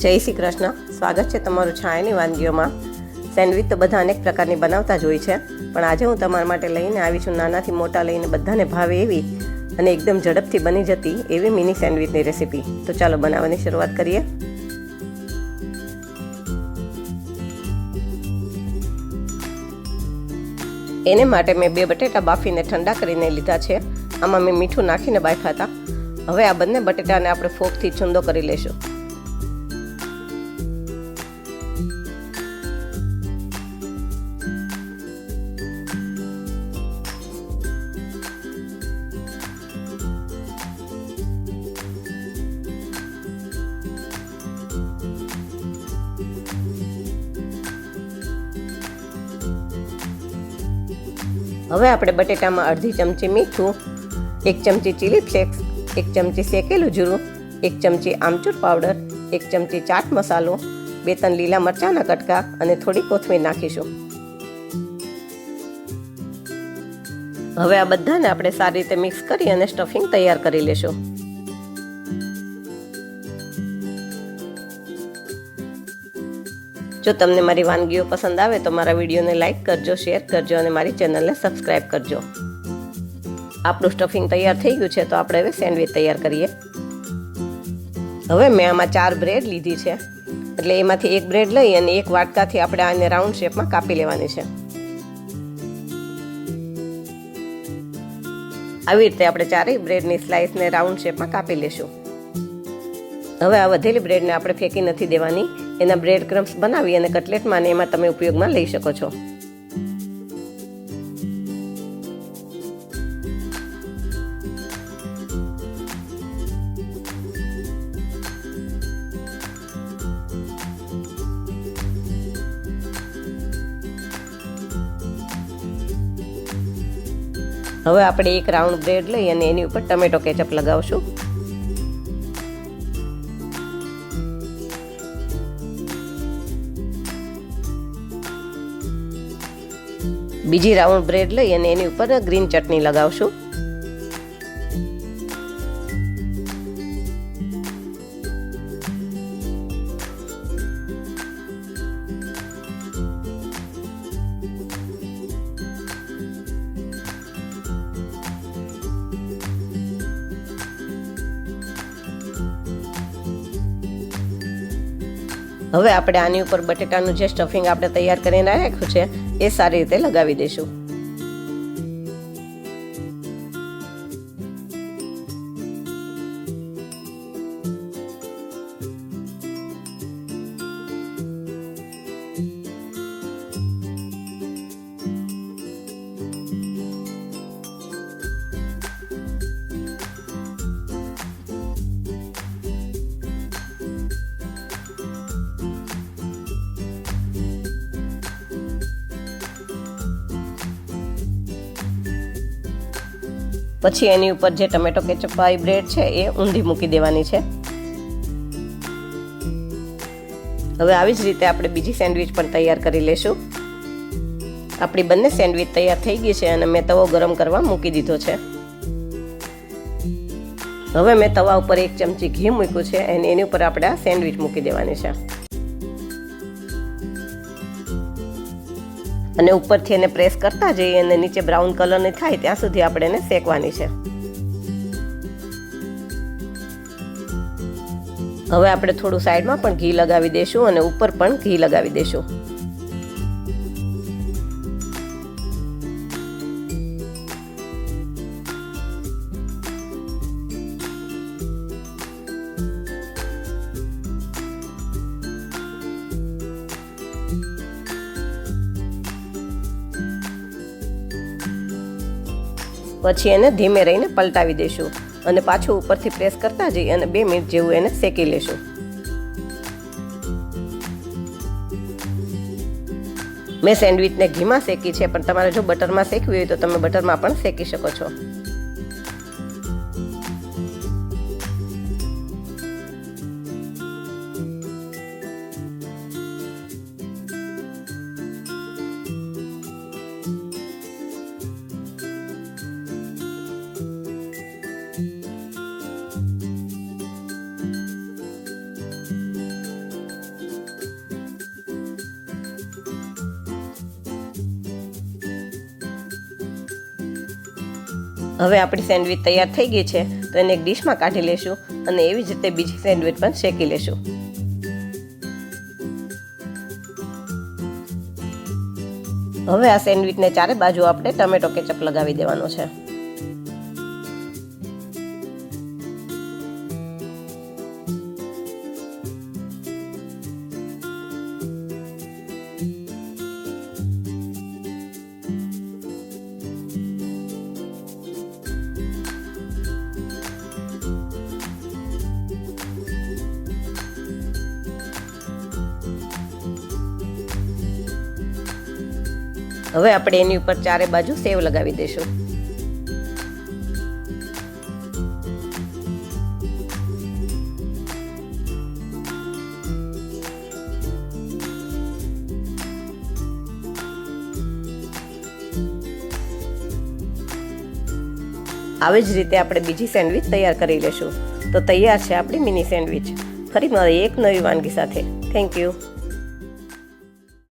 જય શ્રી કૃષ્ણ. સ્વાગત છે તમારું છાયાની વાનગીઓમાં. સેન્ડવિચ તો બધા અનેક પ્રકારની બનાવતા જ હોય છે, પણ આજે હું તમારા માટે લઈને આવી છું નાનાથી મોટા લઈને બધાને ભાવે એવી અને એકદમ ઝડપથી બની જતી એવી મિની સેન્ડવિચની રેસીપી. તો ચાલો બનાવવાની શરૂઆત કરીએ. એને માટે મેં 2 બટેટા બાફીને ઠંડા કરીને લીધા છે. આમાં મેં મીઠું નાખીને બાફ્યા હતા. હવે આ બંને બટેટાને આપણે ફોકથી છૂંદો કરી લેશું. હવે આપણે બટેટામાં અડધી ચમચી મીઠું, 1 ચમચી ચીલી ફ્લેક્સ, 1 ચમચી શેકેલું જીરું, 1 ચમચી આમચૂર પાવડર, 1 ચમચી ચાટ મસાલો, 2-3 લીલા મરચાંના કટકા અને થોડી કોથમીર નાખીશું. હવે આ બધાને આપણે સારી રીતે મિક્સ કરી અને સ્ટફિંગ તૈયાર કરી લેશું. જો તમને મારી વાનગીઓ પસંદ આવે તો મારા વિડીયોને લાઇક કરજો, શેર કરજો અને મારી ચેનલને સબસ્ક્રાઇબ કરજો. આપણું સ્ટફિંગ તૈયાર થઈ ગયું છે, તો આપણે હવે સેન્ડવિચ તૈયાર કરીએ. હવે મેં આમાં 4 બ્રેડ લીધી છે, એટલે એમાંથી એક બ્રેડ લઈ અને એક વાટકાથી આપણે આને રાઉન્ડ શેપમાં કાપી લેવાની છે. આવી રીતે આપણે 4 બ્રેડની સ્લાઇસને રાઉન્ડ શેપમાં કાપી લેશું. હવે આ વધેલી બ્રેડને આપણે ફેંકી નથી દેવાની. એના બ્રેડ ક્રમ્સ બનાવી અને કટલેટમાં અને એમાં તમે ઉપયોગમાં લઈ શકો છો. હવે આપણે એક રાઉન્ડ બ્રેડ લઈ અને એની ઉપર ટમેટો કેચઅપ લગાવશું. બીજી રાઉન્ડ બ્રેડ લઈ અને એની ઉપર ગ્રીન ચટણી લગાવશું. હવે આપણે આની ઉપર બટેટાનું જે સ્ટફિંગ આપણે તૈયાર કરીને રાખ્યું છે એ સારી રીતે લગાવી દઈશું. પછી એની ઉપર જે ટમેટો કેચઅપ વાળી બ્રેડ છે એ ઊંધી મૂકી દેવાની છે. હવે આવી જ રીતે આપણે બીજી સેન્ડવિચ પણ તૈયાર કરી લેશું. આપણી બંને સેન્ડવિચ તૈયાર થઈ ગઈ છે અને મેં તવો ગરમ કરવા મૂકી દીધો છે. હવે મેં તવા ઉપર 1 ચમચી ઘી મૂક્યું છે અને એની ઉપર આપણે આ સેન્ડવિચ મૂકી દેવાની છે. અને ઉપરથી એને પ્રેસ કરતા જઈએ અને નીચે બ્રાઉન કલરની થાય ત્યાં સુધી આપણે એને શેકવાની છે. હવે આપણે થોડું સાઈડમાં પણ ઘી લગાવી દઈશું અને ઉપર પણ ઘી લગાવી દઈશું. પછી એને ધીમે રહીને પલટાવી દઈશું અને પાછું ઉપરથી પ્રેસ કરતા જઈ અને 2 મિનિટ જેવું એને શેકી લેશું. મેં સેન્ડવિચને ઘીમાં શેકી છે, પણ તમારે જો બટરમાં શેકવી હોય તો તમે બટરમાં પણ શેકી શકો છો. હવે આપણી સેન્ડવિચ તૈયાર થઈ ગઈ છે, તો એને એક ડીશમાં કાઢી લેશું અને એવી જ રીતે બીજી સેન્ડવિચ પણ શેકી લેશું. હવે આ સેન્ડવિચને ચારે બાજુ આપણે ટમેટો કેચઅપ લગાવી દેવાનો છે. હવે આપણે એની ઉપર ચારે બાજુ સેવ લગાવી દઈશું. આવી જ રીતે આપણે બીજી સેન્ડવિચ તૈયાર કરી લેશું. તો તૈયાર છે આપણી મિની સેન્ડવિચ. ફરી મળીએ એક નવી વાનગી સાથે. Thank you.